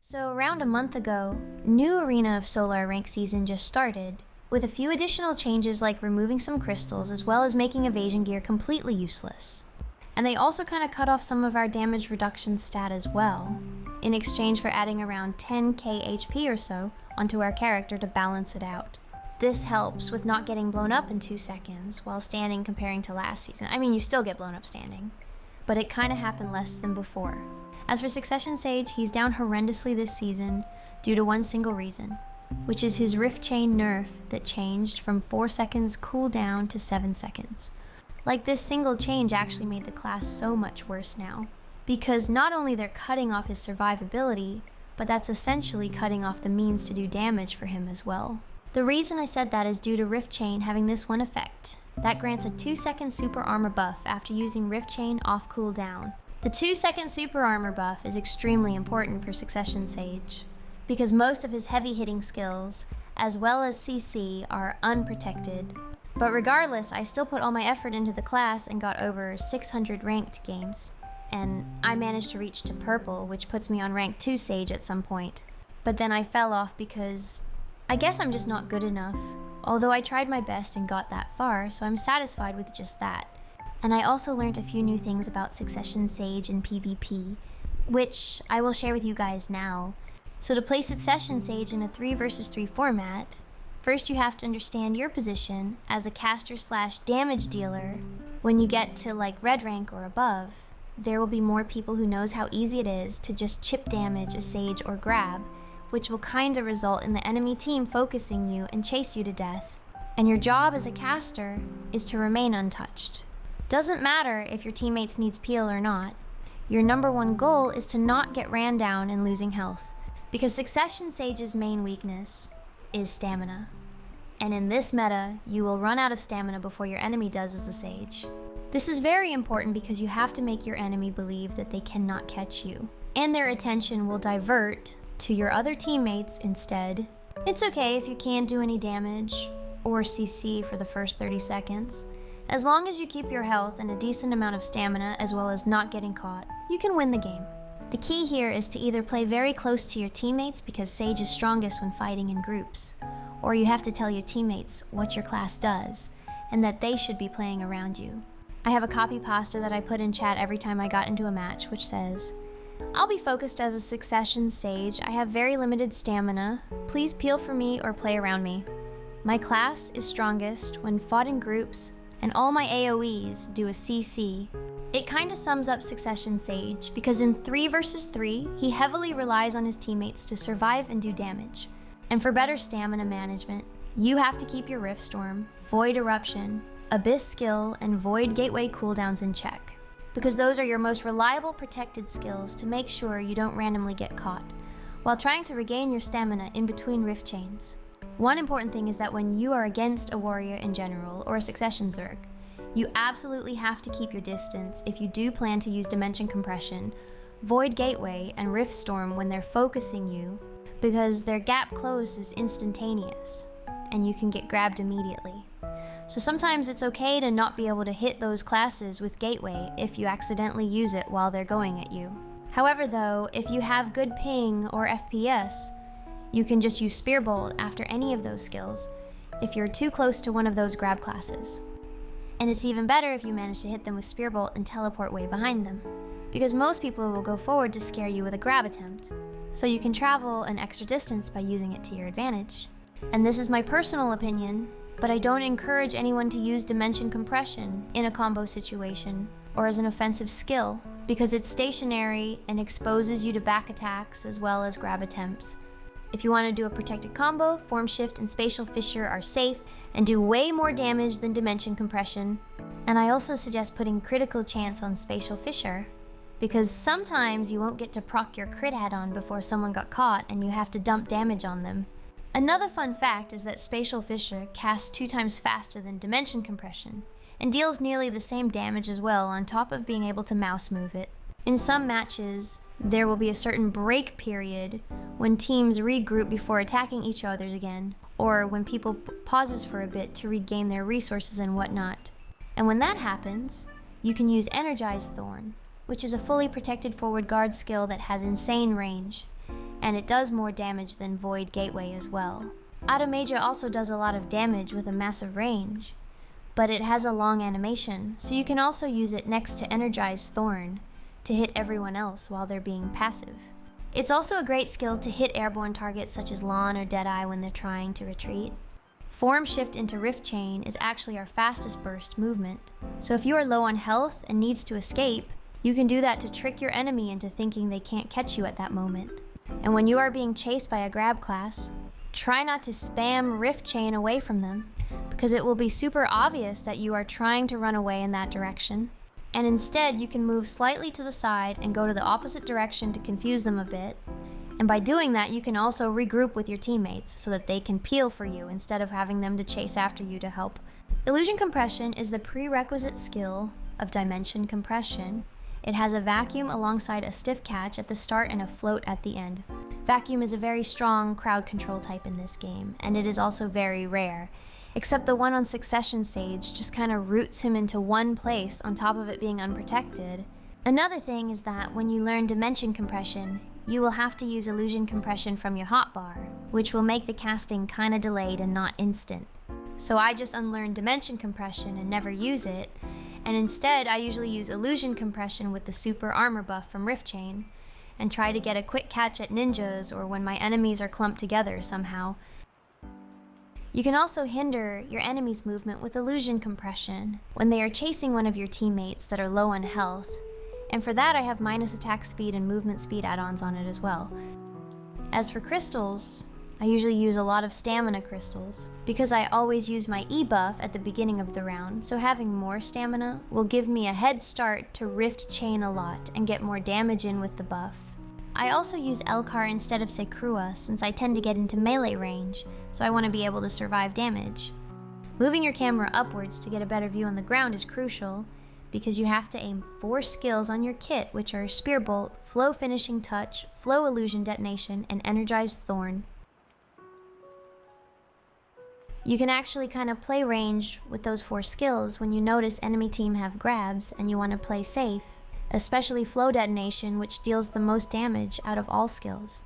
So around a month ago, new Arena of Solar rank season just started, with a few additional changes like removing some crystals as well as making evasion gear completely useless. And they also kind of cut off some of our damage reduction stat as well, in exchange for adding around 10k HP or so onto our character to balance it out. This helps with not getting blown up in 2 seconds while standing comparing to last season. I mean, you still get blown up standing, but it kind of happened less than before. As for Succession Sage, he's down horrendously this season due to one single reason, which is his Rift Chain nerf that changed from 4 seconds cooldown to 7 seconds. Like, this single change actually made the class so much worse now, because not only they're cutting off his survivability, but that's essentially cutting off the means to do damage for him as well. The reason I said that is due to Rift Chain having this one effect, that grants a 2-second super armor buff after using Rift Chain off cooldown. The 2-second super armor buff is extremely important for Succession Sage, because most of his heavy hitting skills, as well as CC, are unprotected. But regardless, I still put all my effort into the class and got over 600 ranked games. And I managed to reach to purple, which puts me on rank 2 Sage at some point. But then I fell off because I guess I'm just not good enough, although I tried my best and got that far, so I'm satisfied with just that. And I also learned a few new things about Succession Sage and PvP, which I will share with you guys now. So to play Succession Sage in a 3 versus 3 format, first you have to understand your position as a caster / damage dealer. When you get to like red rank or above, there will be more people who knows how easy it is to just chip damage a Sage or grab, which will kinda result in the enemy team focusing you and chase you to death. And your job as a caster is to remain untouched. Doesn't matter if your teammates needs peel or not. Your #1 goal is to not get ran down and losing health, because Succession Sage's main weakness is stamina. And in this meta, you will run out of stamina before your enemy does as a Sage. This is very important because you have to make your enemy believe that they cannot catch you, and their attention will divert to your other teammates instead. It's okay if you can't do any damage or CC for the first 30 seconds. As long as you keep your health and a decent amount of stamina as well as not getting caught, you can win the game. The key here is to either play very close to your teammates because Sage is strongest when fighting in groups, or you have to tell your teammates what your class does and that they should be playing around you. I have a copy pasta that I put in chat every time I got into a match, which says, "I'll be focused as a Succession Sage. I have very limited stamina. Please peel for me or play around me. My class is strongest when fought in groups, and all my AoEs do a CC." It kinda sums up Succession Sage, because in 3 versus 3, he heavily relies on his teammates to survive and do damage. And for better stamina management, you have to keep your Rift Storm, Void Eruption, Abyss skill, and Void Gateway cooldowns in check, because those are your most reliable protected skills to make sure you don't randomly get caught, while trying to regain your stamina in between Rift Chains. One important thing is that when you are against a warrior in general, or a Succession Zerg, you absolutely have to keep your distance if you do plan to use Dimension Compression, Void Gateway, and Rift Storm when they're focusing you, because their gap close is instantaneous, and you can get grabbed immediately. So sometimes it's okay to not be able to hit those classes with Gateway if you accidentally use it while they're going at you. However though, if you have good ping or FPS, you can just use Spear Bolt after any of those skills if you're too close to one of those grab classes. And it's even better if you manage to hit them with Spear Bolt and teleport way behind them, because most people will go forward to scare you with a grab attempt, so you can travel an extra distance by using it to your advantage. And this is my personal opinion, but I don't encourage anyone to use Dimension Compression in a combo situation or as an offensive skill, because it's stationary and exposes you to back attacks as well as grab attempts. If you want to do a protected combo, Form Shift and Spatial Fissure are safe and do way more damage than Dimension Compression. And I also suggest putting Critical Chance on Spatial Fissure, because sometimes you won't get to proc your crit add-on before someone got caught and you have to dump damage on them. Another fun fact is that Spatial Fissure casts 2 times faster than Dimension Compression, and deals nearly the same damage as well on top of being able to mouse move it. In some matches, there will be a certain break period when teams regroup before attacking each other again, or when people pauses for a bit to regain their resources and whatnot. And when that happens, you can use Energized Thorn, which is a fully protected forward guard skill that has insane range. and it does more damage than Void Gateway as well. Automagia also does a lot of damage with a massive range, but it has a long animation, so you can also use it next to Energized Thorn to hit everyone else while they're being passive. It's also a great skill to hit airborne targets such as Lon or Deadeye when they're trying to retreat. Form Shift into Rift Chain is actually our fastest burst movement, so if you are low on health and needs to escape, you can do that to trick your enemy into thinking they can't catch you at that moment. And when you are being chased by a grab class, try not to spam Rift Chain away from them, because it will be super obvious that you are trying to run away in that direction. And instead, you can move slightly to the side and go to the opposite direction to confuse them a bit. And by doing that, you can also regroup with your teammates so that they can peel for you instead of having them to chase after you to help. Illusion Compression is the prerequisite skill of Dimension Compression. It has a vacuum alongside a stiff catch at the start and a float at the end. Vacuum is a very strong crowd control type in this game, and it is also very rare. Except the one on Succession Sage just kind of roots him into one place on top of it being unprotected. Another thing is that when you learn Dimension Compression, you will have to use Illusion Compression from your hotbar, which will make the casting kinda delayed and not instant. So I just unlearned Dimension Compression and never use it, and instead I usually use Illusion Compression with the super armor buff from Rift Chain, and try to get a quick catch at ninjas or when my enemies are clumped together somehow. You can also hinder your enemy's movement with Illusion Compression when they are chasing one of your teammates that are low on health, and for that I have minus attack speed and movement speed add-ons on it as well. As for crystals, I usually use a lot of stamina crystals, because I always use my E buff at the beginning of the round, so having more stamina will give me a head start to Rift Chain a lot and get more damage in with the buff. I also use Elcar instead of Sekrua since I tend to get into melee range, so I want to be able to survive damage. Moving your camera upwards to get a better view on the ground is crucial, because you have to aim 4 skills on your kit, which are Spear Bolt, Flow Finishing Touch, Flow Illusion Detonation, and Energized Thorn. You can actually kind of play range with those 4 skills when you notice enemy team have grabs and you want to play safe, especially Flow Detonation, which deals the most damage out of all skills.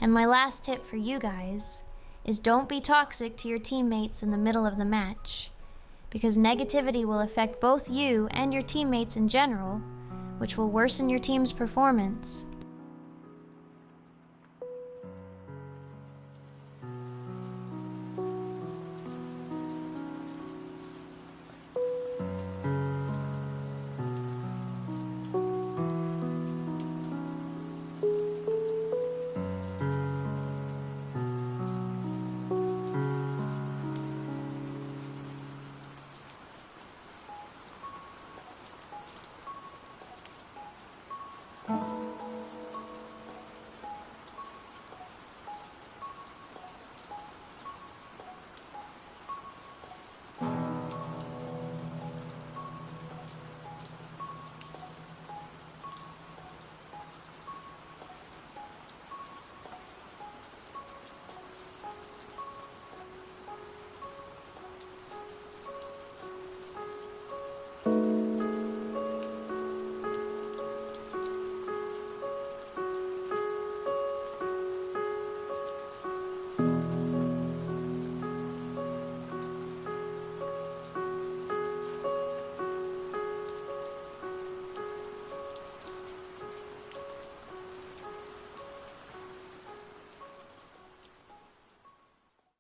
And my last tip for you guys is don't be toxic to your teammates in the middle of the match, because negativity will affect both you and your teammates in general, which will worsen your team's performance.